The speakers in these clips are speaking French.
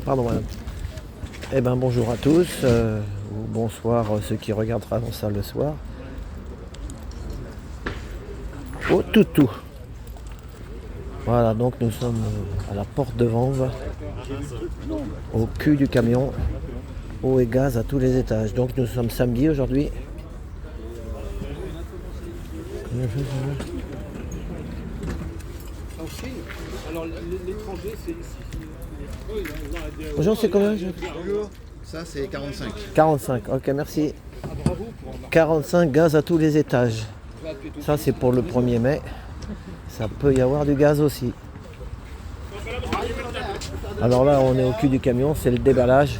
Pardon madame. Eh ben bonjour à tous, ou bonsoir ceux qui regardera ça le soir. Au toutou. Voilà, donc nous sommes à la porte de Vanves, au cul du camion, eau et gaz à tous les étages. Donc nous sommes samedi aujourd'hui. Alors l'étranger c'est ici. Bonjour, c'est combien? Bonjour, ça c'est 45. 45, ok merci. Bravo pour 45 gaz à tous les étages. Ça c'est pour le 1er mai. Ça peut y avoir du gaz aussi. Alors là on est au cul du camion, c'est le déballage.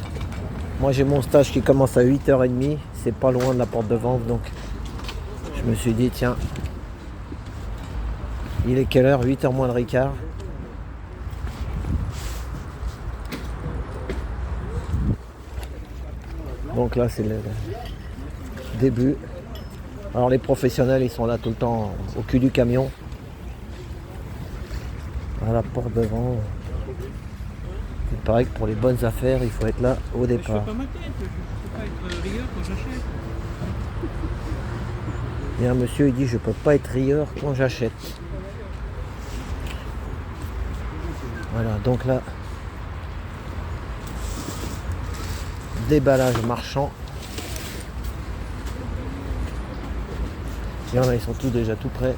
Moi j'ai mon stage qui commence à 8h30. C'est pas loin de la porte de Vanves, donc je me suis dit tiens. Il est quelle heure? 8h moins le quart. Donc là c'est le début. Alors les professionnels ils sont là tout le temps au cul du camion. À la porte devant. Il paraît que pour les bonnes affaires il faut être là au Je fais départ. pas ma tête, je peux pas être rigueur quand j'achète. Il y a un monsieur il dit je peux pas être rieur quand j'achète. Voilà donc là déballage marchand. Il y en a ils sont tous déjà tout prêts.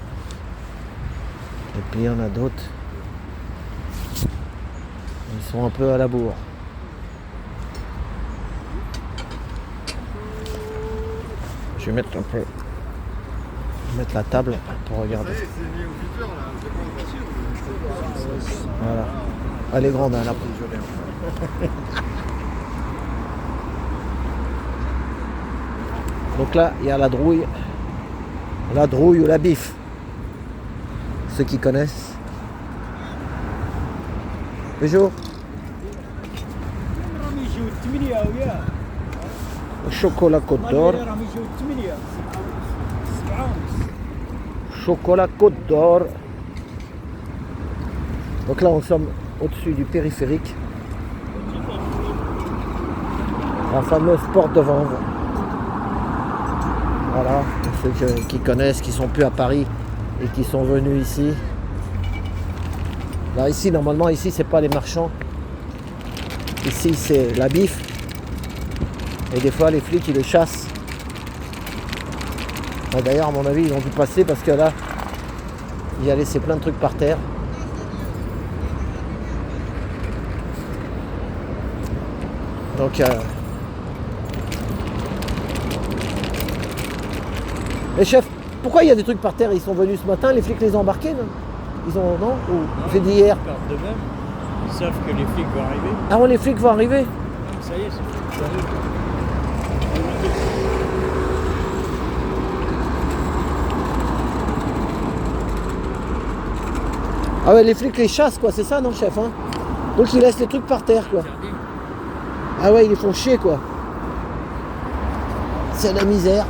Et puis il y en a d'autres. Ils sont un peu à la bourre. Je vais mettre un peu. Mettre la table pour regarder. Voilà. Elle est grande hein, la Donc là, il y a la drouille. La drouille ou la bif. Ceux qui connaissent. Bonjour. Chocolat Côte d'Or. Chocolat Côte d'Or. Donc là, nous sommes au-dessus du périphérique. La fameuse porte de Vanves. Voilà, pour ceux qui connaissent, qui sont plus à Paris et qui sont venus ici. Là, ici, normalement, ici, c'est pas les marchands. Ici, c'est la bif. Et des fois, les flics, ils les chassent. D'ailleurs, à mon avis, ils ont dû passer parce que là, il a laissé plein de trucs par terre. Donc, les chefs, pourquoi il y a des trucs par terre? Ils sont venus ce matin, les flics les ont embarqués, non? Ils ont, non? Ou c'est d'hier? De même, ils savent que les flics vont arriver. Ah bon, les flics vont arriver? Ça y est, c'est fini. Ah ouais, les flics les chassent, quoi, c'est ça, non, chef, hein? Donc ils laissent les trucs par terre, quoi. Ah ouais, ils les font chier, quoi. C'est la misère.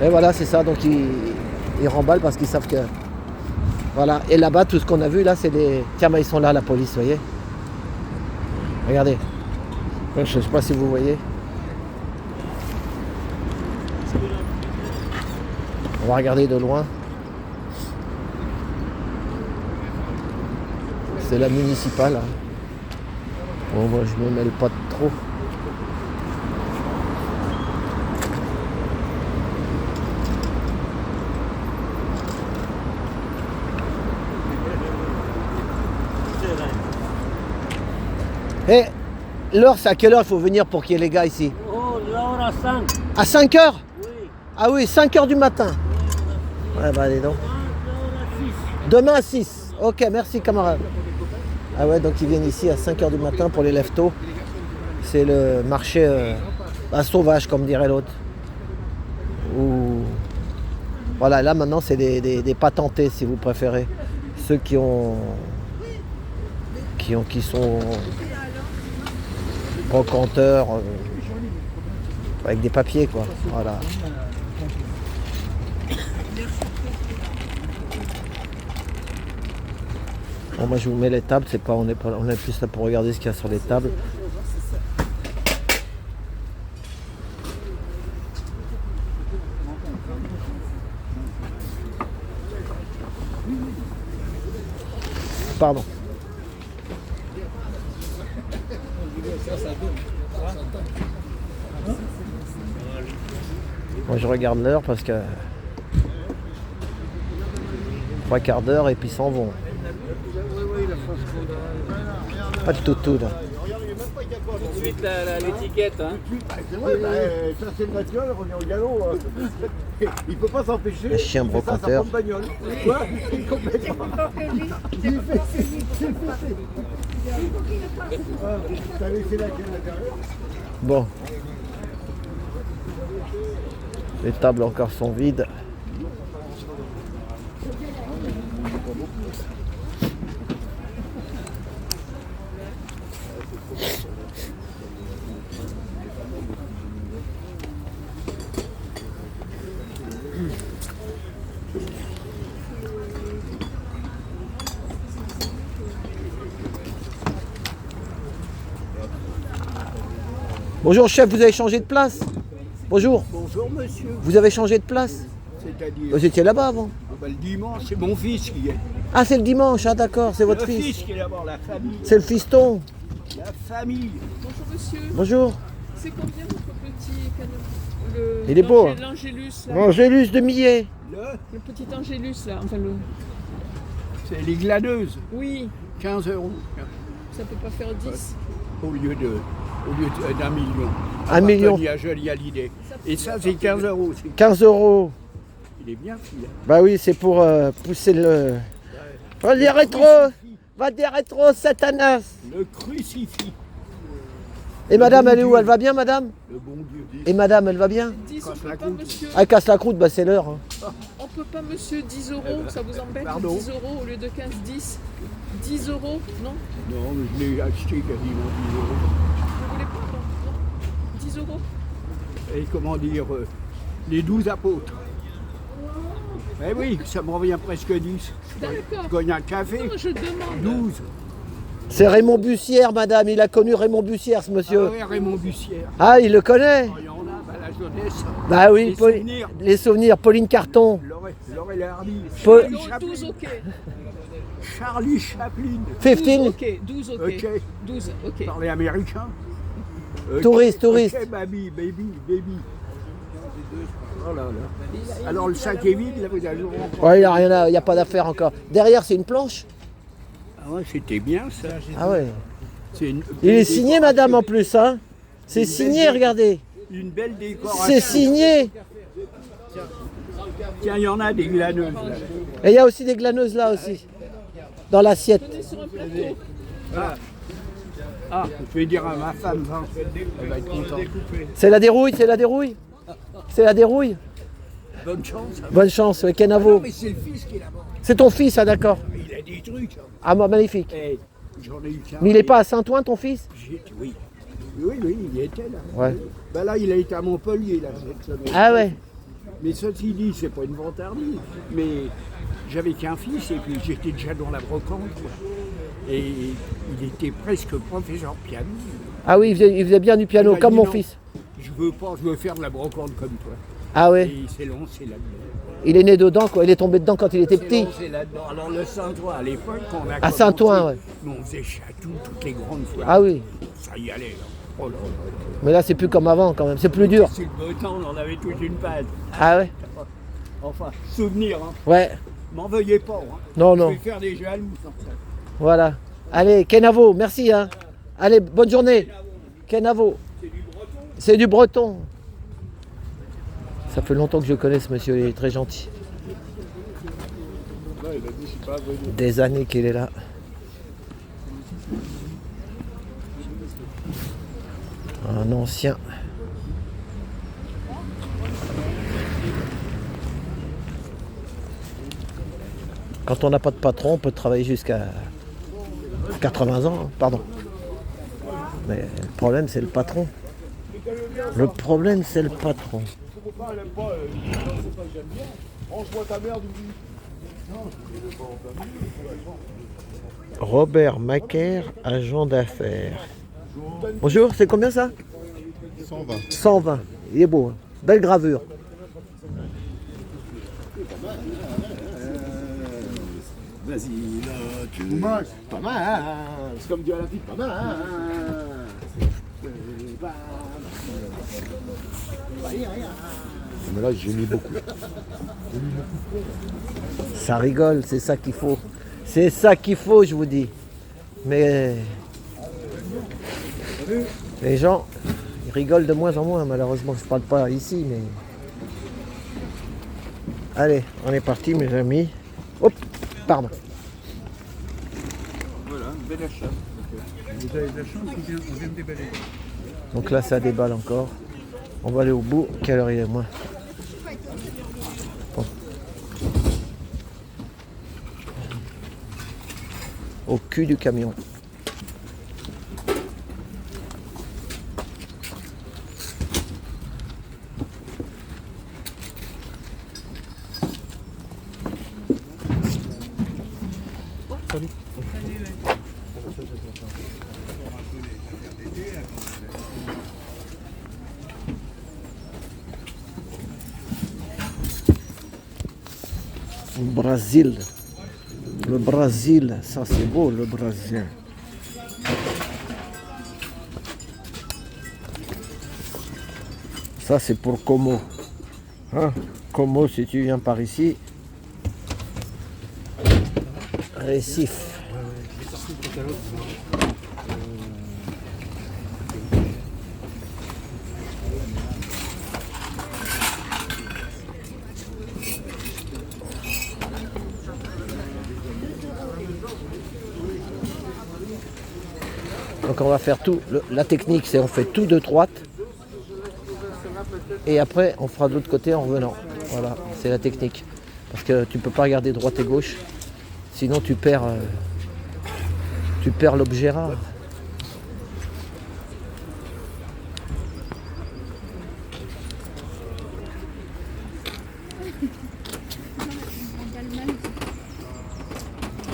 Et voilà, c'est ça, donc ils remballent parce qu'ils savent que... Voilà, et là-bas, tout ce qu'on a vu, là, c'est des... Tiens, bah, ils sont là, la police, vous voyez? Regardez. Je sais pas si vous voyez. On va regarder de loin. C'est la municipale. Hein. Bon, moi, je me mêle pas de trop. Et l'heure, c'est à quelle heure il faut venir pour qu'il y ait les gars ici? Oh, l'heure à 5. À 5 heures? Oui. Ah oui, 5 heures du matin. Ouais, bah allez donc. Demain à 6. Ok, merci camarade. Ah ouais, donc ils viennent ici à 5 heures du matin pour les lève-tôt. C'est le marché sauvage, comme dirait l'autre. Ou... Voilà, là maintenant c'est des patentés si vous préférez. Ceux qui sont brocanteurs avec des papiers quoi. Voilà. Bon, moi je vous mets les tables, c'est pas, on est plus là pour regarder ce qu'il y a sur les tables. Pardon. Moi je regarde l'heure parce que 3/4 d'heure et puis ils s'en vont. Pas de toutou là. Tout de suite l'étiquette. Hein. Ça c'est le bagnole, on est au galop. Il peut pas s'empêcher. Les chiens brocanteurs. Bon. Les tables encore sont vides. Bonjour chef, vous avez changé de place? Bonjour. Bonjour monsieur, Vous avez changé de place? c'est-à-dire Vous étiez là-bas avant. le dimanche, c'est mon fils qui est. Ah c'est le dimanche, ah d'accord, c'est votre Le fils. fils qui est là-bas, la famille. C'est le fiston. La famille. Bonjour monsieur, Bonjour. c'est combien votre petit canon? Il est beau, hein. L'Angélus, là. Angélus de Millet. Le petit Angélus là, enfin le... C'est les glaneuses, Oui, 15 €. ça peut pas faire 10. Au lieu d'un million. Un million. Il y a joli à l'idée. Et ça, c'est 15 €. 15 €. Il est bien, celui-là. Bah oui, c'est pour pousser le... Va des rétro. Va des rétro, Satanas. Le crucifix. Et madame, elle est où? Elle va bien, madame? Le bon Dieu. Et madame, elle va bien? 10, on Casse peut la pas croûte. monsieur. Elle casse la croûte, bah c'est l'heure. Hein. On peut pas monsieur 10 €, ça vous embête? pardon. 10 € au lieu de 15, 10. 10 €, non? Non, mais je l'ai acheté quasiment 10 €. Vous voulez pas? Non. 10 €? Et comment dire, les 12 apôtres. Eh oui, ça me revient presque 10. D'accord. Je gagne un café, Non, je demande. 12. C'est Raymond Bussière, madame. Il a connu Raymond Bussière, ce monsieur. Ah ouais, Raymond Bussière. Ah, il le connaît? Il y en a, bah, la jeunesse. Bah oui, Les souvenirs. les souvenirs. Pauline Carton. Laurel et Hardy. Paul- Charlie Non, Chaplin. 12 OK. Charlie Chaplin. 12 15. OK, 12 OK. Ok. 12 OK. Parler américain. Touriste. Ok, baby. Oh là là. Alors le sac est vide, là vous allez le remplir. Ouais, il n'y a pas d'affaire encore. Derrière, c'est une planche. Ah ouais, c'était bien ça. Ah ouais. C'est une Il est belle signé, madame, en plus. Hein. C'est Une signé, belle- regardez. Une belle décoration. C'est signé. Tiens, il y en a des glaneuses là. Et il y a aussi des glaneuses là aussi. Dans l'assiette. Venez sur un plateau. Ah, je vais dire à ma femme, hein, elle va être contente. C'est la dérouille, c'est la dérouille. C'est la dérouille. Bonne chance. hein. Bonne chance, ouais, Non, Kenavo. mais c'est le fils qui est là-bas. C'est ton fils, ah d'accord. Il a des trucs. hein. Ah bah, magnifique. Eh, j'en ai eu qu'un. Mais il n'est pas à Saint-Ouen, ton fils? Oui. Oui, il y était là. Ouais. Ben là, il a été à Montpellier, là, cette semaine. Ah ouais. Mais ceci dit, c'est pas une vantardise. Mais j'avais qu'un fils et puis j'étais déjà dans la brocante. quoi. Et il était presque professeur de piano. Ah oui, il faisait bien du piano, Il a comme dit mon non, fils. Je veux faire de la brocante comme toi. Ah Et ouais. il s'est lancé là-dedans. Il est né dedans, quoi. Il est tombé dedans quand il était Il s'est petit. lancé là-dedans. Alors le Saint-Ouen, à l'époque, quand on a À Saint-Ouen, ouais. nous, on faisait Chatou toutes les grandes fois. Ah oui. Ça y allait, là. Oh là là. Mais là, c'est plus comme avant, quand même. C'est plus dur. C'est le beau temps, on en avait toute une page. Ah ouais. Enfin, souvenir, hein. Ouais. M'en veuillez pas, hein. Non, Je non. vais faire des jaloux sans ça. Voilà. Allez, Kenavo, merci. Hein. Allez, bonne journée. Kenavo. C'est du breton. Ça fait longtemps que je connais ce monsieur, il est très gentil. Des années qu'il est là. Un ancien. Quand on n'a pas de patron, on peut travailler jusqu'à 80 ans, hein, pardon. Mais le problème, c'est le patron. Le problème, c'est le patron. Robert Macaire, agent d'affaires. Bonjour, c'est combien ça? 120. 120. Il est beau, hein. Belle gravure. Vas-y, là, tu... Pas mal. C'est comme dit à la fille, pas mal. Mais là, j'ai mis beaucoup. Ça rigole, c'est ça qu'il faut. C'est ça qu'il faut, je vous dis. Mais les gens, ils rigolent de moins en moins, malheureusement. Je ne parle pas ici, mais... Allez, on est parti, mes amis. Hop, pardon. Voilà, bel achat. Vous avez de la chance, on vient de déballer. Donc là, ça déballe encore. On va aller au bout. Quelle heure il est, moi? Bon. Au cul du camion. Brésil. Le Brésil, ça c'est beau le Brésil. Ça c'est pour Como. Hein? Como, si tu viens par ici. Récif. Donc on va faire tout, la technique c'est on fait tout de droite et après on fera de l'autre côté en revenant. Voilà, c'est la technique. Parce que tu peux pas regarder droite et gauche, sinon tu perds l'objet rare.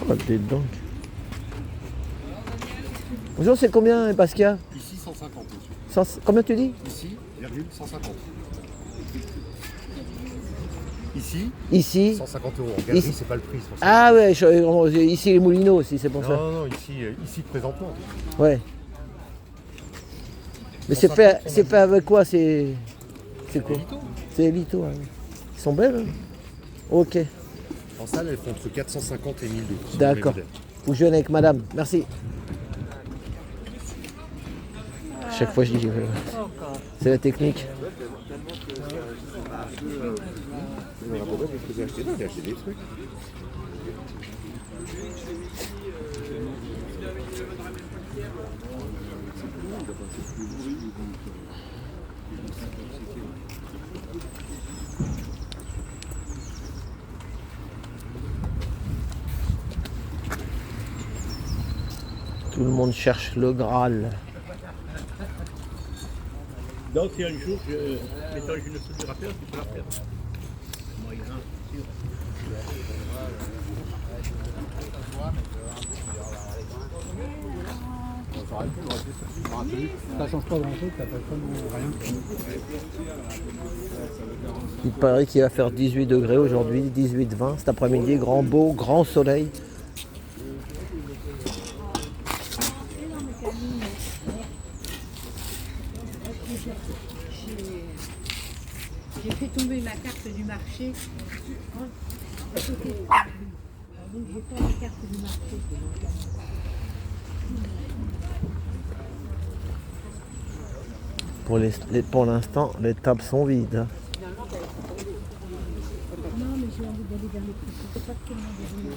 Oh, t'es dingue. Bonjour, c'est combien, Pascal? Ici, 150, monsieur. Combien tu dis? Ici, virgule, 150. Ici, Ici. 150 €. En galerie, Ici. c'est pas le prix. C'est pour ça. Ah ouais, ici les Moulineaux aussi, c'est pour ça. Non, non, ici présentement. Ouais. Mais c'est fait avec quoi? C'est quoi? C'est Elito. Hein. Ils sont belles. Hein. Ok, En salle, elles font entre 450 et 1002. d'accord. Faut que je vienne avec madame. Merci. Chaque fois je dis, c'est la technique. J'ai acheté des trucs. Tout le monde cherche le Graal. Donc, si un jour, mettons une soudure à faire, tu peux la faire. Moyen, sûr. Ça change pas grand chose, t'as pas rien. Il paraît qu'il va faire 18 degrés aujourd'hui, 18-20 cet après-midi, grand beau, grand soleil. J'ai fait tomber ma carte du marché. Donc j'ai pas la carte du marché. Pour l'instant, les tables sont vides. Non, mais j'ai envie d'aller vers les prix. C'est pas tellement désolé.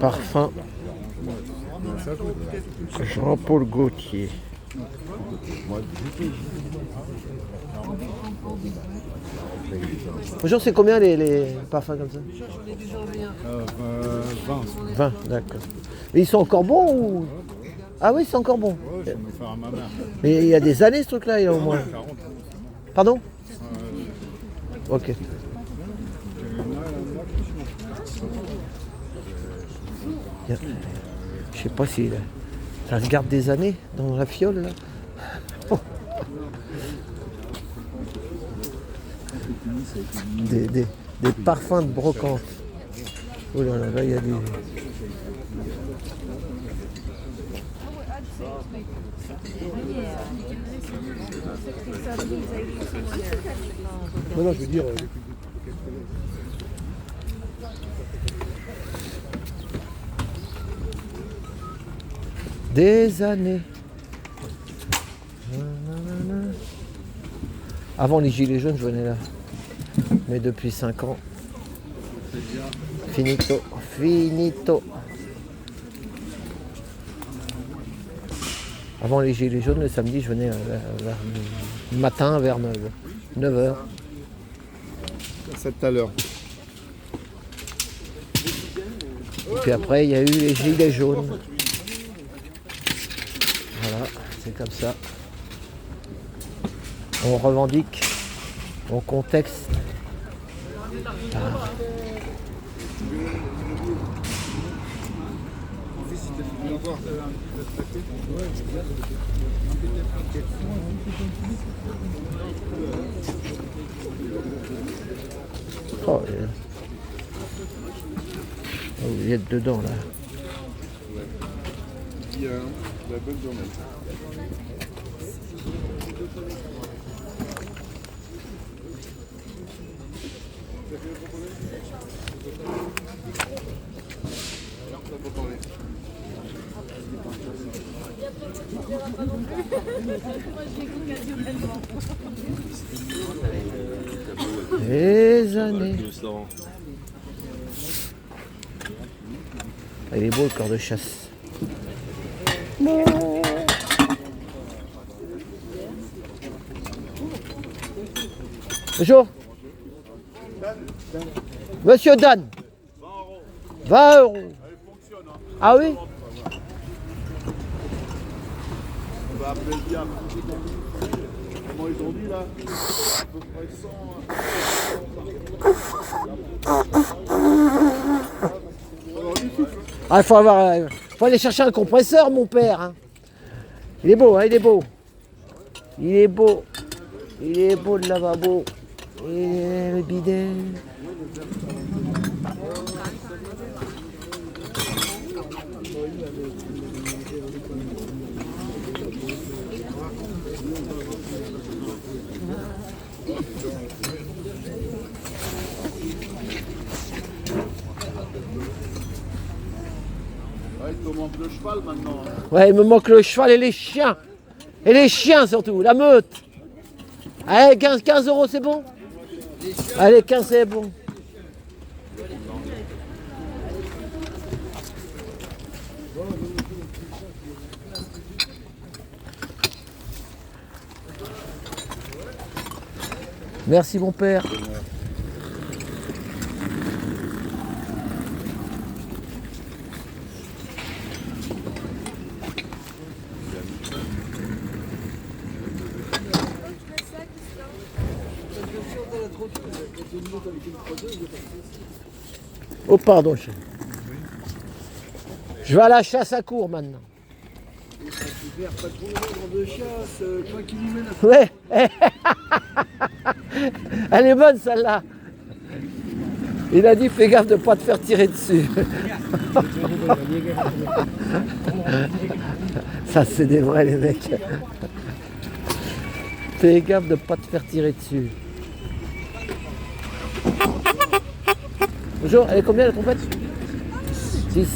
Parfum. Jean-Paul Gaultier. Bonjour, c'est combien les parfums comme ça? 20, d'accord. Et ils sont encore bons ou... Ah oui, c'est encore bon. Mais il y a des années ce truc-là, il y a au moins. Pardon? Ok. Je sais pas si ça se garde des années dans la fiole là. Des parfums de brocante. Oh là là, là il y a des. Non, je veux dire. Des années. Avant les gilets jaunes, je venais là. Mais depuis 5 ans. Finito. Finito. Avant les gilets jaunes, le samedi, je venais vers le matin vers 9h. C'est tout à l'heure. Et puis après, il y a eu les gilets jaunes. Voilà, c'est comme ça. On revendique, on contexte. Oh, vous êtes dedans là. La bonne journée. Les années. Il est beau le corps de chasse. Bonjour. Monsieur Dan. 20 €. Ah oui? On va appeler le diable. Comment ils ont dit là? À peu près 100. Ah, faut aller chercher un compresseur, mon père. Hein. Il est beau, hein, il est beau. Il est beau. Il est beau le lavabo. Et le bidet. Ouais, il te manque le cheval maintenant. Hein. Ouais, il me manque le cheval et les chiens. Et les chiens surtout, la meute. Allez, 15 € c'est bon? Allez, 15 c'est bon. Merci mon père. Oh pardon. Je vais à la chasse à court maintenant. Ouais. Elle est bonne celle-là. Il a dit fais gaffe de ne pas te faire tirer dessus. Ça c'est des vrais les mecs. Fais gaffe de ne pas te faire tirer dessus. Bonjour, elle est combien la trompette? 6.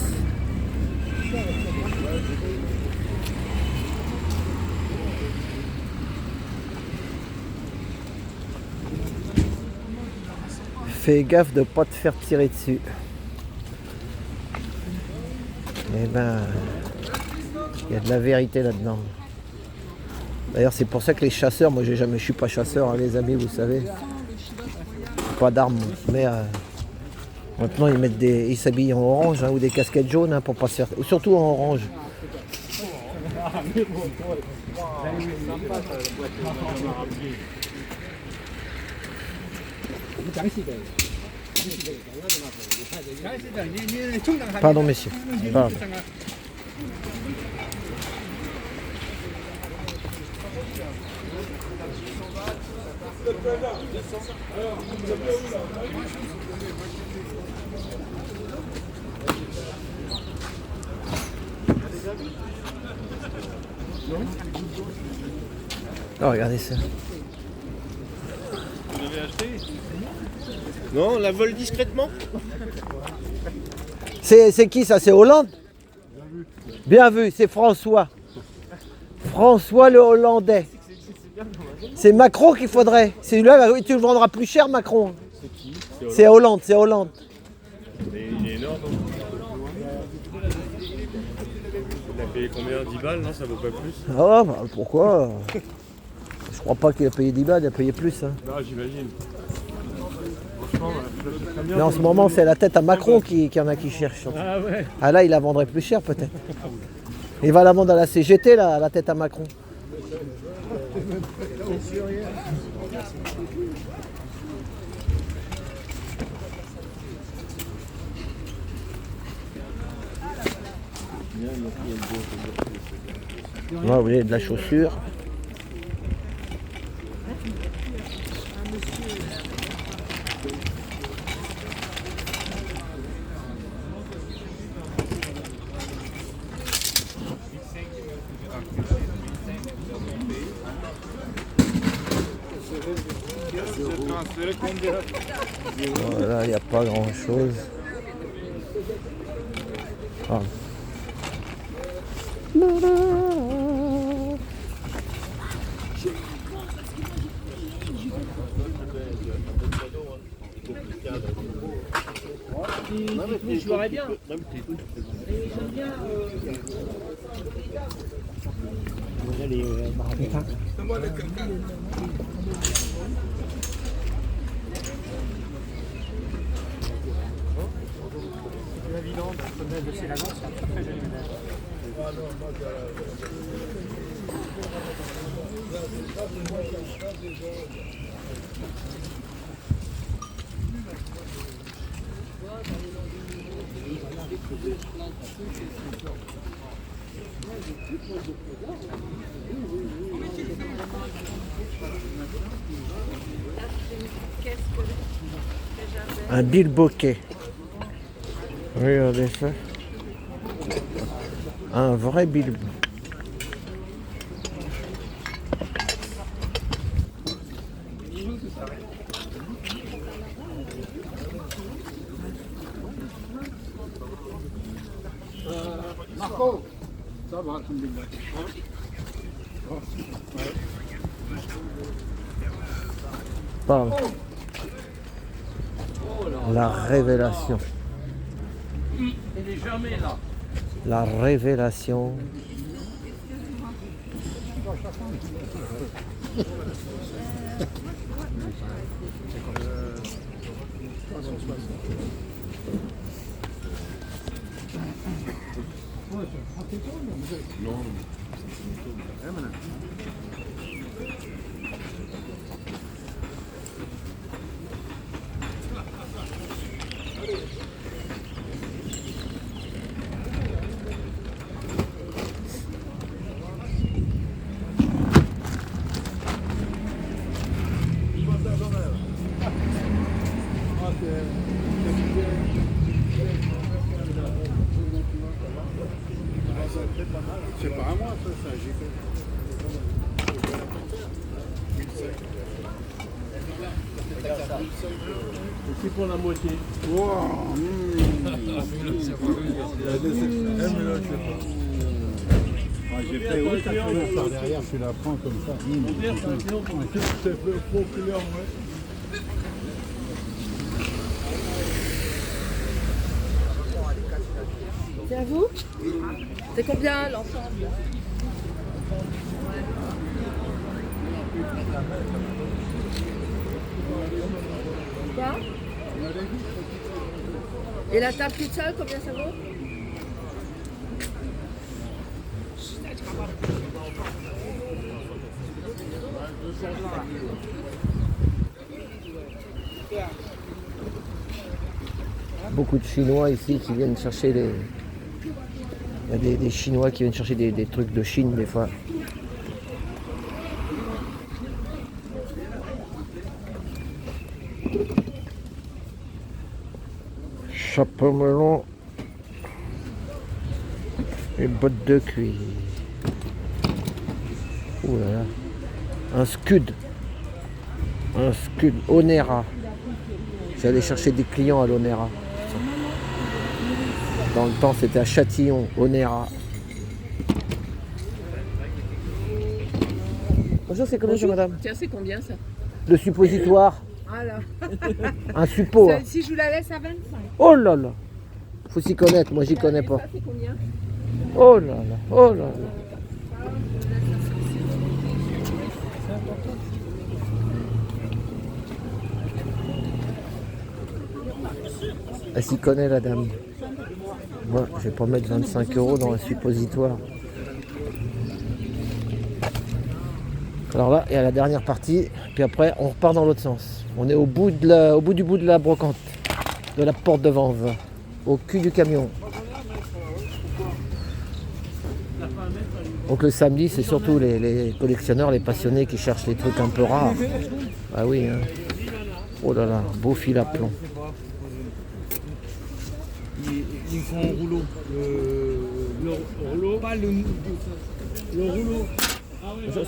Fais gaffe de ne pas te faire tirer dessus. Eh ben, il y a de la vérité là-dedans. D'ailleurs, c'est pour ça que les chasseurs, moi je suis pas chasseur, hein, les amis, vous savez. Pas d'armes, mais maintenant ils s'habillent en orange hein, ou des casquettes jaunes hein, pour pas se faire. Surtout en orange. Pardon, messieurs. Pardon. Oh, regardez ça. Vous l'avez acheté? Non, on la vole discrètement. C'est qui ça? C'est Hollande? Bien vu, c'est François. François le Hollandais. C'est Macron qu'il faudrait. Celui-là, tu le vendras plus cher, Macron. C'est qui? C'est Hollande, c'est Hollande. Mais il est énorme. Il a payé combien? 10 balles? Non, ça vaut pas plus. Ah, bah, pourquoi? Je crois pas qu'il a payé 10 balles, il a payé plus. Hein. Non, j'imagine. Franchement, très bien. Mais en ce moment, c'est la tête à Macron qui y en a qui cherchent. Ah ouais. Ah là, il la vendrait plus cher peut-être. Il va la vendre à la CGT, là, la tête à Macron. Ouais, vous voyez, de la chaussure. Voilà, il n'y a pas grand chose. Ah. Je l'aurais bien. Un bilboquet. Regardez ça. Un vrai bilbo. Marco, ça va, tu me dis. Pardon. La révélation. Il est jamais là. La révélation. C'est pas à moi, ça, j'ai fait. C'est pour la moitié. J'ai fait oui, par derrière, tu la prends comme ça. C'est populaire, ouais. C'est à vous? C'est combien l'ensemble? Quoi? Et la table toute seule, combien ça vaut? Beaucoup de Chinois ici qui viennent chercher des... Il y a des Chinois qui viennent chercher des trucs de Chine des fois. Chapeau melon et bottes de cuir. Ouh là là. Un scud. Un scud Onera. J'allais chercher des clients à l'Onera. Dans le temps, c'était à Châtillon, Onera. Bonjour, c'est combien ça, madame? Tiens, c'est combien ça? Le suppositoire. Ah là. Un suppo. Hein. Si je vous la laisse à 25. Oh là là. Faut s'y connaître, moi j'y connais pas. Ça, c'est combien? Oh là là, oh là là. Elle s'y connaît la dame. Moi, je vais pas mettre 25 € dans un suppositoire. Alors là, il y a la dernière partie, puis après on repart dans l'autre sens. On est au bout du bout de la brocante, de la porte de Vanves, au cul du camion. Donc le samedi, c'est surtout les collectionneurs, les passionnés qui cherchent les trucs un peu rares. Ah oui, hein. Oh là là, beau fil à plomb. Il me faut un rouleau. Le rouleau, pas le rouleau.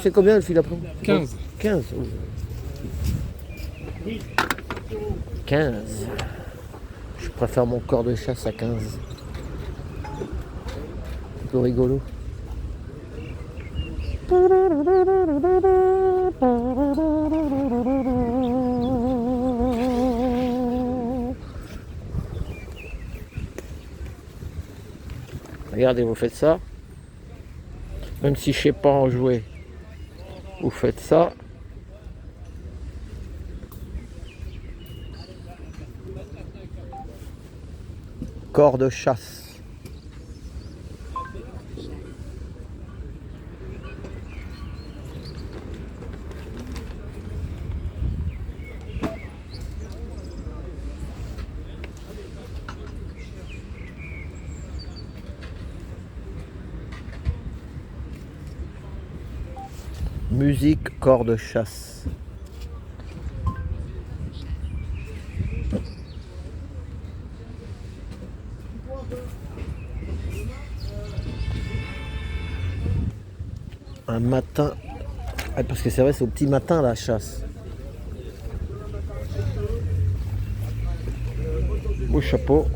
C'est combien le fil à plomb? 15. 15. Oh. 15. Je préfère mon corps de chasse à 15. C'est plus rigolo. Regardez, vous faites ça. Même si je ne sais pas en jouer, vous faites ça. Corps de chasse. Musique, corps de chasse. Un matin, parce que c'est vrai, c'est au petit matin la chasse. Beau chapeau.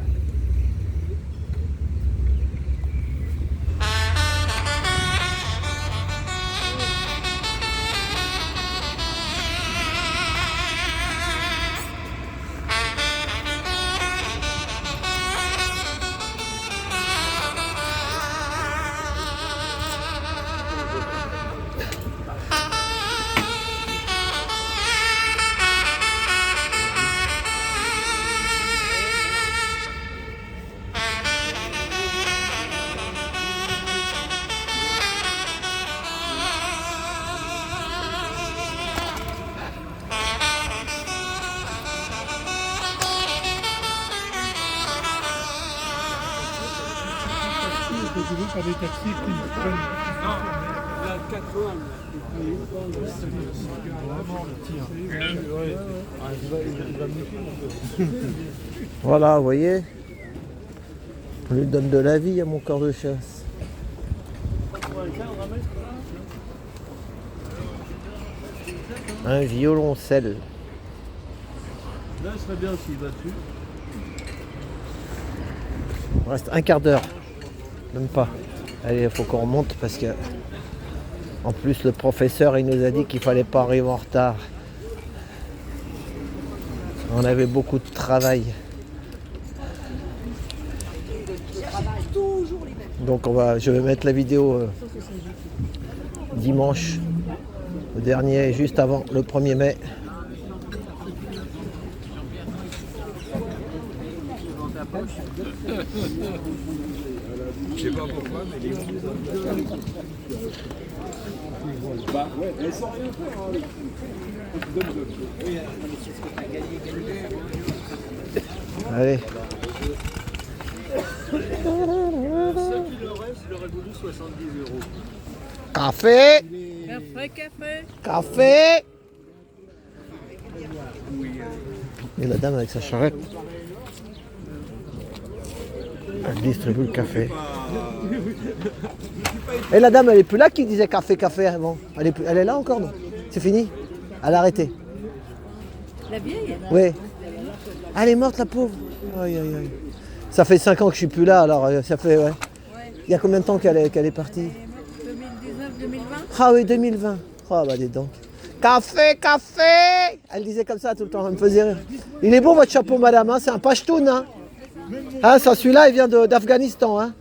Par des taxis qui nous prennent. Voilà, vous voyez, on lui donne de la vie à mon corps de chasse. Un violoncelle. Là, ce serait bien s'il va dessus. Il reste un quart d'heure. Même pas. Allez, il faut qu'on remonte parce que en plus le professeur il nous a dit qu'il fallait pas arriver en retard. On avait beaucoup de travail. Tout Donc je vais mettre la vidéo dimanche, le dernier, juste avant le 1er mai. Je sais pas pourquoi, mais les Bah ouais, elles sont rien faire. Allez. ceux qui le reste, il aurait voulu 70 €. Café, Café. café. Et la dame avec sa charrette, elle distribue le café. Et la dame, elle est plus là qui disait café, café avant. Elle est là encore, non? C'est fini? Elle a arrêté. La vieille? Oui. Elle est morte, la pauvre. Aïe, aïe, aïe. Ça fait 5 ans que je suis plus là, alors ça fait, ouais. Il y a combien de temps qu'elle est partie? 2019-2020. Ah oui, 2020. Ah bah dis donc. Café, café. Elle disait comme ça tout le temps, elle me faisait rire. Il est beau votre chapeau, madame, hein, c'est un pachtoun. Hein. Ah, ça, celui-là, il vient d'Afghanistan. Hein.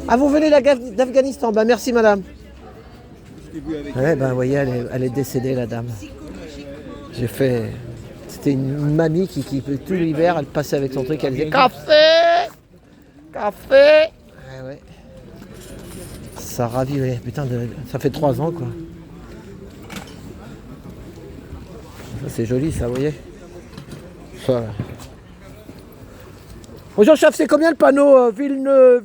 Ah, vous venez d'Afghanistan? Bah merci, madame. Ouais, ben, vous voyez, elle est décédée, la dame. J'ai fait... C'était une mamie qui tout l'hiver, elle passait avec son truc, elle disait café, café. Ouais, ouais. Ça ravivait, putain, ça fait 3 ans, quoi. Ça, c'est joli, ça, vous voyez. Ça. Bonjour, chef, c'est combien le panneau Villeneuve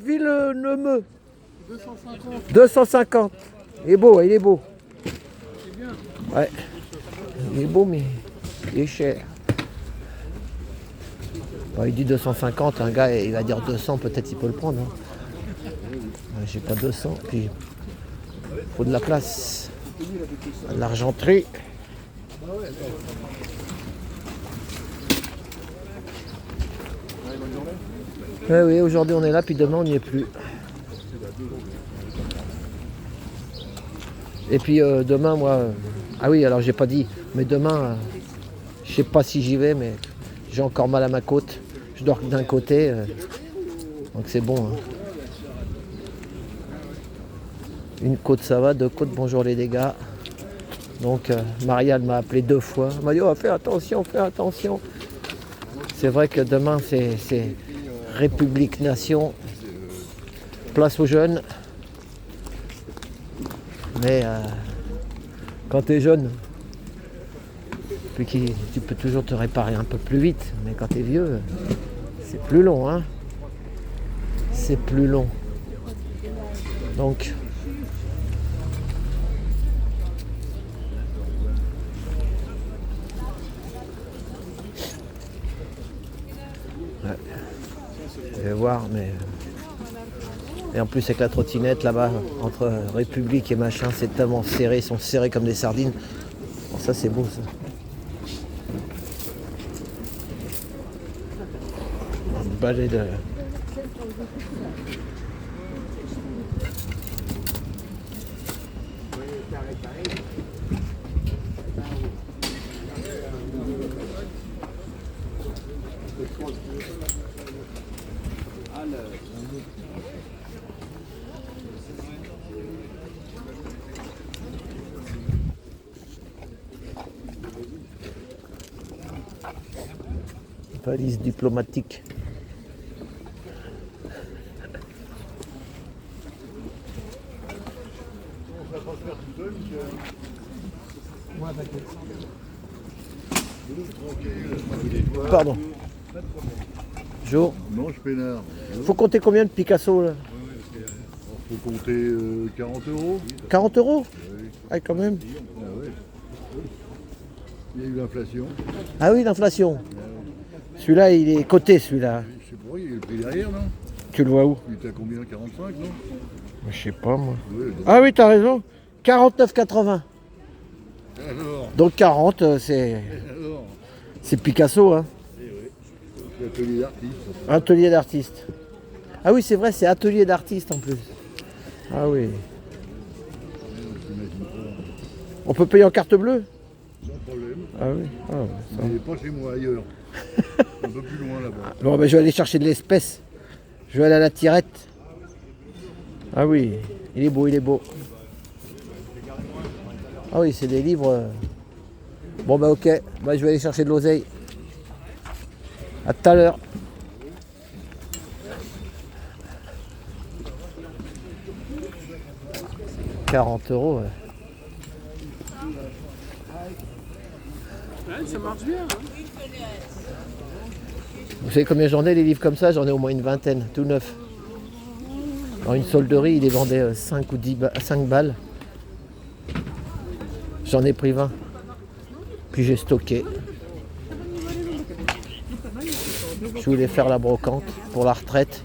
250. 250. Il est beau, il est beau. Ouais. Il est beau, mais il est cher. Bon, il dit 250, un gars, il va dire 200, peut-être il peut le prendre. Hein. J'ai pas 200, puis il faut de la place. De l'argenterie. Ouais, oui, aujourd'hui on est là, puis demain on n'y est plus. Et puis demain, moi... ah oui, alors j'ai pas dit, mais demain, je sais pas si j'y vais, mais j'ai encore mal à ma côte. Je dors d'un côté, donc c'est bon. Hein. Une côte ça va, 2 côtes, bonjour les dégâts. Donc Marianne m'a appelé 2 fois. Elle m'a dit, oh, fais attention, fais attention. C'est vrai que demain c'est République Nation, place aux jeunes. Mais quand tu es jeune, puis tu peux toujours te réparer un peu plus vite. Mais quand tu es vieux, c'est plus long. Hein, c'est plus long. Donc... ouais. Je vais voir, mais... Et en plus avec la trottinette là-bas, entre République et machin, c'est tellement serré, ils sont serrés comme des sardines. Bon, ça c'est beau ça. Un balai de... valise diplomatique. Pardon. Bonjour. Non, je peinard. Faut compter combien de Picasso là? Faut compter 40 €. 40 €? Oui. Ah, quand même. Ah ouais. Il y a eu l'inflation. Ah oui, l'inflation. Celui-là, il est coté, celui-là. Je sais pas, il y a eu le prix derrière, non? Tu le vois où? Il était à combien? 45, non? Je sais pas, moi. Ouais, donc... Ah oui, t'as raison. 49,80. Alors, Donc 40, c'est Picasso, hein. c'est atelier d'artiste. Atelier d'artiste. Ah oui, c'est vrai, c'est atelier d'artiste en plus. Ah oui. On peut payer en carte bleue? Sans problème. Ah oui. Ah, ouais, ça. Mais pas chez moi, ailleurs. Un peu plus loin là-bas. Bon, ben, je vais aller chercher de l'espèce. Je vais aller à la tirette. Ah oui, il est beau, il est beau. Ah oui, c'est des livres. Bon bah ok, bah, je vais aller chercher de l'oseille. À tout à l'heure. « 40 €. Ouais. Ouais, ça marche bien. Hein. Vous savez combien j'en ai les livres comme ça? J'en ai au moins une vingtaine, tout neuf. Dans une solderie, il les vendait 5 ou 5 balles. J'en ai pris 20. Puis j'ai stocké. Je voulais faire la brocante pour la retraite.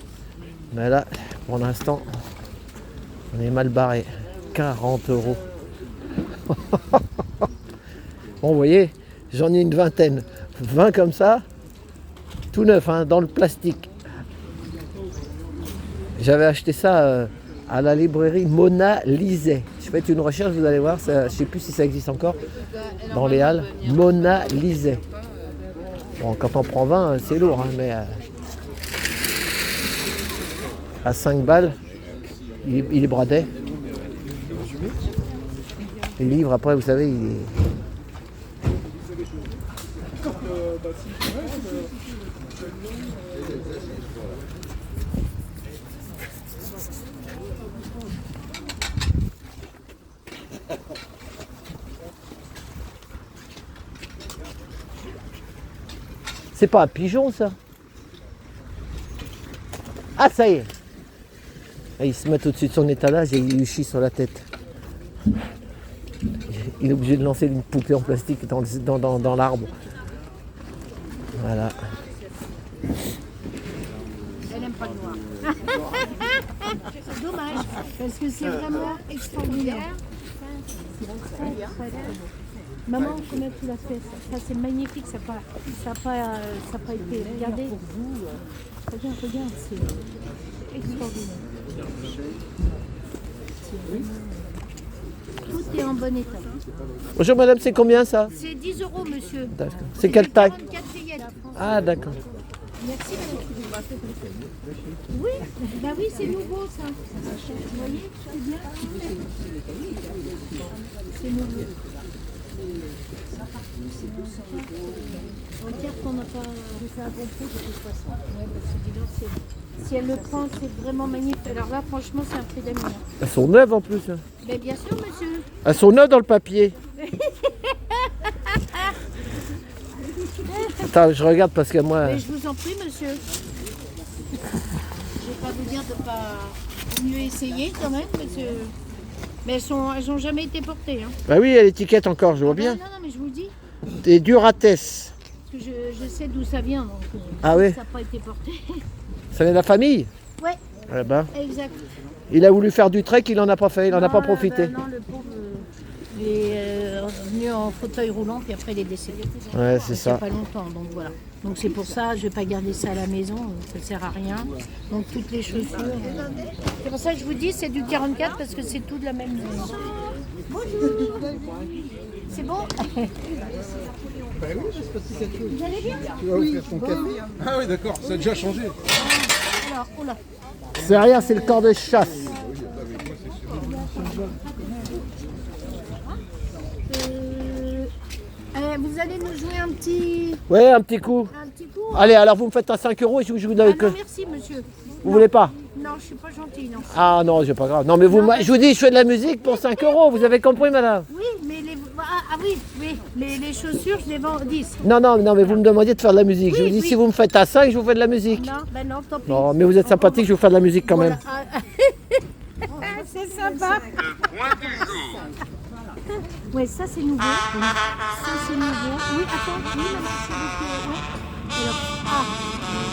Mais là, pour l'instant, on est mal barré. 40 €. Bon, vous voyez, j'en ai une vingtaine. 20 comme ça, tout neuf, hein, dans le plastique. J'avais acheté ça à la librairie Mona Lisset. Je fais une recherche, vous allez voir, ça, je ne sais plus si ça existe encore, dans les Halles. Mona Lisset. Bon, quand on prend 20, c'est lourd, hein, mais à 5 balles, il est bradé. Les livres, après, vous savez, il est... C'est pas un pigeon, ça? Ah, ça y est! Et il se met au-dessus de son étalage et il lui chie sur la tête. Il est obligé de lancer une poupée en plastique dans l'arbre. Voilà. Elle n'aime pas le noir. C'est dommage, parce que c'est vraiment extraordinaire. Maman, comment tu l'as fait? Ça c'est magnifique, ça n'a pas été regardé. Regarde, c'est extraordinaire. Tout est en bon état. Bonjour madame, c'est combien ça? C'est 10 €, monsieur. D'accord. C'est quelle taille? 44 fillettes. Ah d'accord. Merci madame. Oui, bah oui, c'est nouveau ça. Vous voyez, c'est bien. C'est nouveau. Regarde qu'on n'a pas fait un bon prix de toute façon. Ouais, parce que dis donc, si elle le prend, c'est vraiment magnifique. Alors là, franchement, c'est un prix d'amis. Elles sont neuves en plus. Hein. Mais bien sûr, monsieur. Elles sont neuves dans le papier. Attends, je regarde parce que moi... Mais je vous en prie, monsieur. Je ne vais pas vous dire de ne pas mieux essayer quand même, parce que... Mais elles n'ont jamais été portées. Hein. Bah oui, il y a l'étiquette encore, je vois bien. Non, mais je vous le dis. Des Durates. Parce que je sais d'où ça vient. Donc, ah oui? Ça n'a pas été porté. Ça vient de la famille? Ouais. Ah ben. Exact. Il a voulu faire du trek, il n'en a pas fait, il n'en a pas profité. Non, le pauvre, il est venu en fauteuil roulant, puis après il est décédé. Ouais, c'est ça. Il n'y a pas longtemps, donc voilà. Donc c'est pour ça, je ne vais pas garder ça à la maison, ça ne sert à rien. Donc toutes les chaussures. C'est pour ça que je vous dis, c'est du 44 parce que c'est tout de la même maison. Bonjour. C'est bon? Vous allez bien? Tu vas offrir ton café? Ah oui, d'accord, ça a déjà changé. Alors, oula. C'est rien, c'est le corps de chasse. Vous allez nous jouer un petit... Ouais, un petit coup. Un petit coup? Allez, alors vous me faites un 5 € et je vous donne que... non, merci, monsieur. Vous voulez pas? Non, je suis pas gentille, non. Ah non, c'est pas grave. Non, mais vous, je vous dis, je fais de la musique pour 5 €. Vous avez compris, madame? Oui, mais les chaussures, je les vends 10. Non, mais vous me demandiez de faire de la musique. Oui, je vous dis, oui. si vous me faites à 5, je vous fais de la musique. Non, ben non, tant pis. Non, mais vous êtes sympathique, je vous fais de la musique quand même. C'est sympa. Ouais, ça c'est nouveau. Ça c'est nouveau. Oui, attends, oui, maman, c'est nouveau.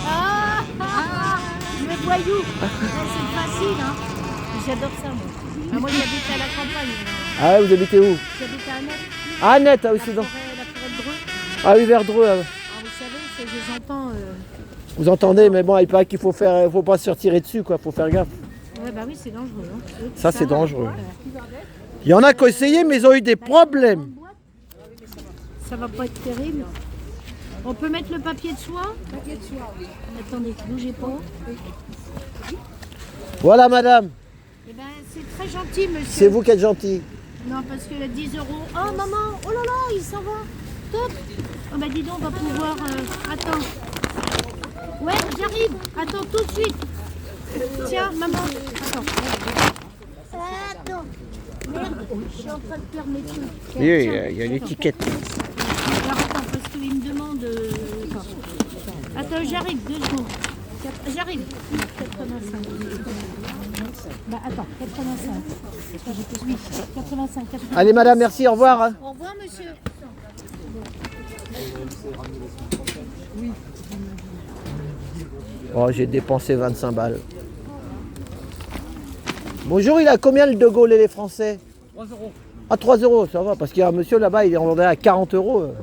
Alors, le voyou. C'est facile, hein. J'adore ça, moi. Moi, j'habite à la campagne. Ah ouais, vous habitez où? J'habite à Annette. Ah, Annette, ah oui, c'est dans... La forêt de Dreux. Ah oui, vers Dreux. Ah, ouais. Alors, vous savez, c'est que je les entends. Vous entendez, mais bon, il paraît qu'il faut pas se retirer dessus, quoi. Faut faire gaffe. Ouais, bah oui, c'est dangereux. Hein. Ça, c'est dangereux. Il y en a qui ont essayé, mais ils ont eu des problèmes. Ça va pas être terrible. On peut mettre le papier de soie? Papier de soie, oui. Attendez, bougez pas. Voilà, madame. Eh C'est très gentil, monsieur. C'est vous qui êtes gentil. Non, parce que 10 euros. Oh, maman, oh là là, il s'en va. Top. Oh, bah dis donc, on va pouvoir... Attends. Ouais, j'arrive. Attends, tout de suite. Tiens, maman. Attends. Attends. Merde, je suis en train de faire mes trucs. Oui, il y a une étiquette. Alors, attends, parce qu'il me demande... Attends, j'arrive, 2 secondes. J'arrive. 85. Bah attends, 85. Oui, 85. Allez madame, merci, au revoir. Hein. Au revoir monsieur. Oh, j'ai dépensé 25 balles. Bonjour, il a combien le De Gaulle et les Français? 3 euros. Ah, 3 euros, ça va, parce qu'il y a un monsieur là-bas, il est en vendait à 40 euros.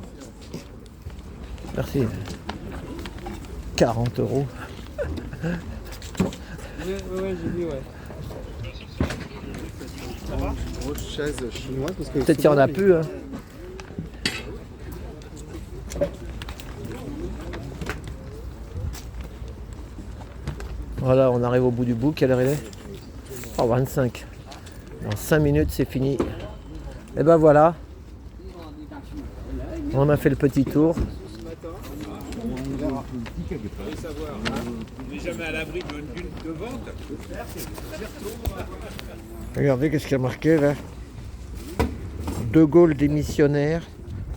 Merci. 40 euros. Ouais, j'ai vu, ouais. Grosse chaise chinoise parce que. Peut-être qu'il y en a plus. Hein. Voilà, on arrive au bout du bout. Quelle heure il est? Oh, 25. Dans 5 minutes, c'est fini. Et ben voilà. On a fait le petit tour. On n'est jamais à l'abri de vente. Regardez qu'est-ce qu'il y a marqué là. De Gaulle démissionnaire.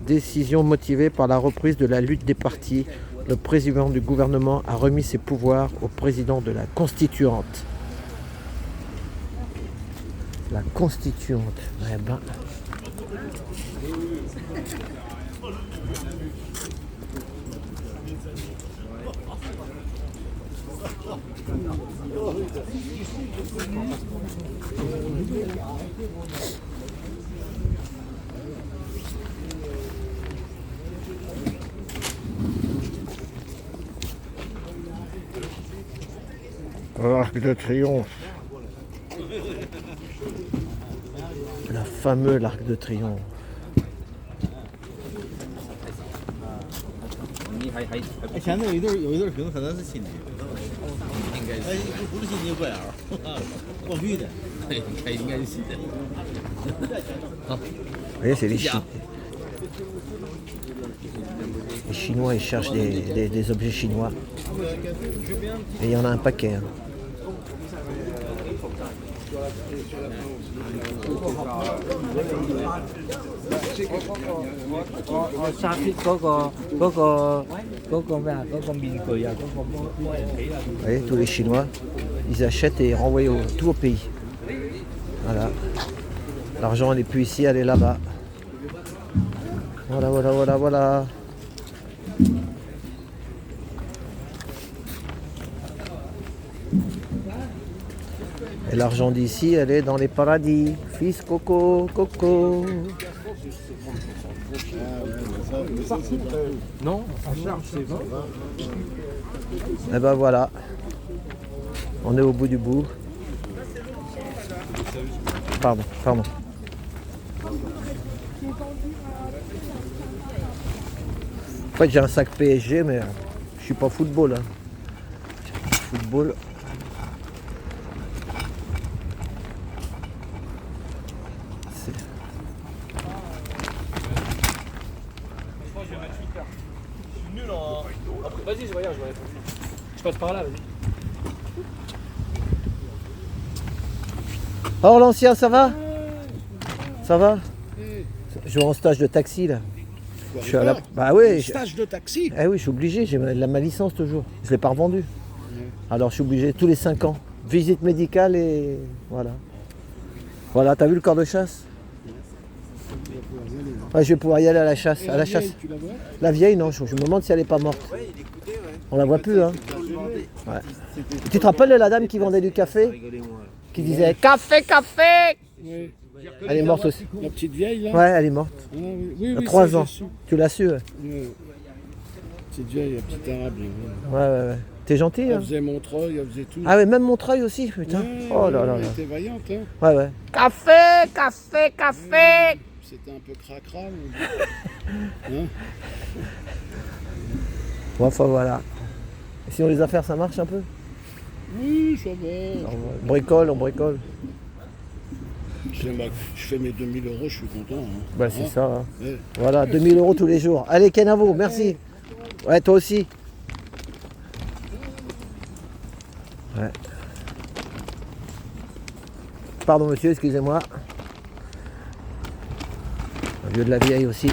Décision motivée par la reprise de la lutte des partis. Le président du gouvernement a remis ses pouvoirs au président de la constituante. La constituante. Eh ben. L'Arc de Triomphe. La fameuse Arc de Triomphe. Vous voyez, c'est les Chinois. Les Chinois, ils cherchent des objets chinois. Et il y en a un paquet. Hein. Vous voyez, tous les Chinois, ils achètent et renvoient tout au pays. Voilà. L'argent n'est plus ici, elle est là-bas. Voilà, voilà, voilà, voilà. Et l'argent d'ici, elle est dans les paradis. Fils Coco, Coco. Non, à charge, c'est 20. Et ben voilà. On est au bout du bout. Pardon, pardon. En fait, j'ai un sac PSG, mais je suis pas football. Hein. Football. Vas-y, je regarde, je passe par là, vas-y. Oh l'ancien, ça va? Ça va? Je suis en stage de taxi là. Je suis à la... Bah oui. Stage de taxi. Eh oui, je suis obligé, j'ai ma licence toujours. Je ne l'ai pas revendue. Alors je suis obligé tous les 5 ans. Visite médicale et voilà. Voilà, t'as vu le corps de chasse? Ouais, je vais pouvoir y aller à la chasse. À la chasse. La vieille, non, je me demande si elle n'est pas morte. On la voit plus, hein. Ouais. Tu te rappelles de la dame qui vendait du café? Qui disait café, café. Oui. Elle est morte aussi. La petite vieille là? Ouais, elle est morte. Ah, oui, Il y a oui, 3 ça, ans. j'ai su. Tu l'as su? Ouais, Petite vieille, la petite arabe. Là, ouais. T'es gentil, Elle hein? faisait Montreuil, elle faisait tout. Ah ouais, même Montreuil aussi, putain. Ouais, Oh là là Elle là. était vaillante, hein. Ouais, ouais. Café, café, café. C'était un peu cracra. Mais... hein? Bon, enfin voilà. Et sinon les affaires ça marche un peu? Oui, ça va. On bricole, on bricole. Je fais mes 2000 euros, je suis content. Hein. Bah c'est ça. Hein. Ouais. Voilà, 2000 euros tous les jours. Allez Kenavo, merci. Ouais, toi aussi. Ouais. Pardon monsieur, excusez-moi. Un vieux de la vieille aussi.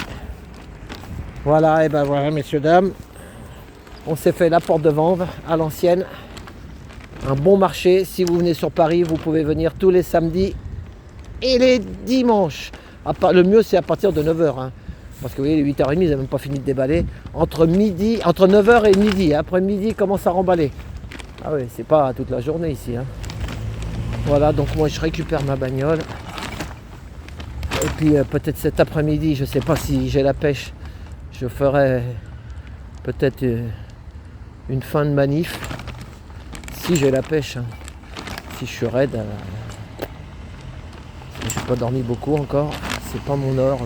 Voilà, et ben voilà messieurs, dames. On s'est fait la porte de Vanves à l'ancienne. Un bon marché. Si vous venez sur Paris, vous pouvez venir tous les samedis et les dimanches. Le mieux c'est à partir de 9h. Hein. Parce que vous voyez, les 8h30, ils n'ont même pas fini de déballer. Entre 9h et midi. Après midi, ils commencent à remballer. Ah oui, c'est pas toute la journée ici. Hein. Voilà, donc moi je récupère ma bagnole. Et puis peut-être cet après-midi, je sais pas si j'ai la pêche, je ferai peut-être une fin de manif. Si j'ai la pêche. Hein. Si je suis raide. J'ai pas dormi beaucoup encore. C'est pas mon or.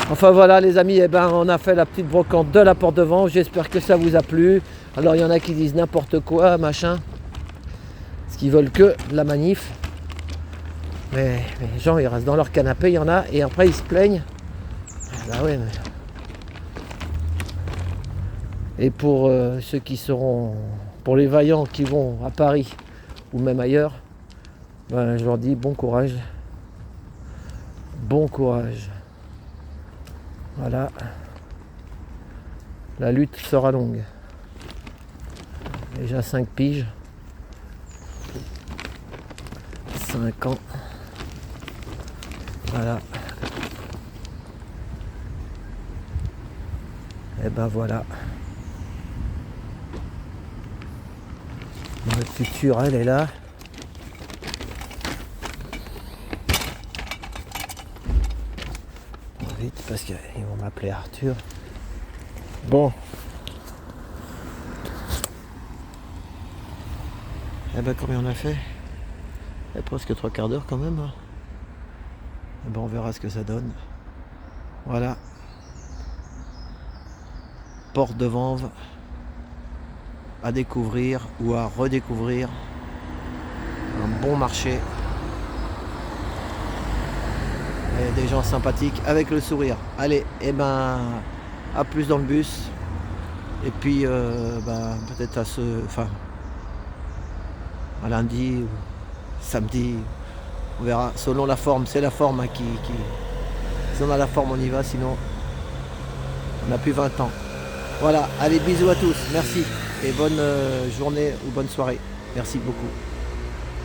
Enfin voilà les amis, eh ben, on a fait la petite brocante de la porte de Vanves. J'espère que ça vous a plu. Alors il y en a qui disent n'importe quoi, machin. Parce qu'ils veulent que la manif. Mais les gens ils restent dans leur canapé, il y en a. Et après ils se plaignent. Bah ouais, mais... Et pour ceux qui seront... Pour les vaillants qui vont à Paris ou même ailleurs, ben, je leur dis bon courage. Bon courage. Voilà. La lutte sera longue. Déjà 5 piges. 5 ans. Voilà. Et ben voilà. Notre future, elle est là. Vite parce qu'ils vont m'appeler Arthur. Bon. Eh ben combien on a fait? Presque 3 quarts d'heure quand même. Hein. Eh ben on verra ce que ça donne. Voilà. Porte de Vanves à découvrir ou à redécouvrir. Un bon marché. Et des gens sympathiques avec le sourire. Allez, et ben à plus dans le bus. Et puis peut-être à lundi ou samedi. On verra selon la forme. C'est la forme hein, qui. Si on a la forme, on y va. Sinon, on n'a plus 20 ans. Voilà, allez, bisous à tous, merci et bonne journée ou bonne soirée. Merci beaucoup.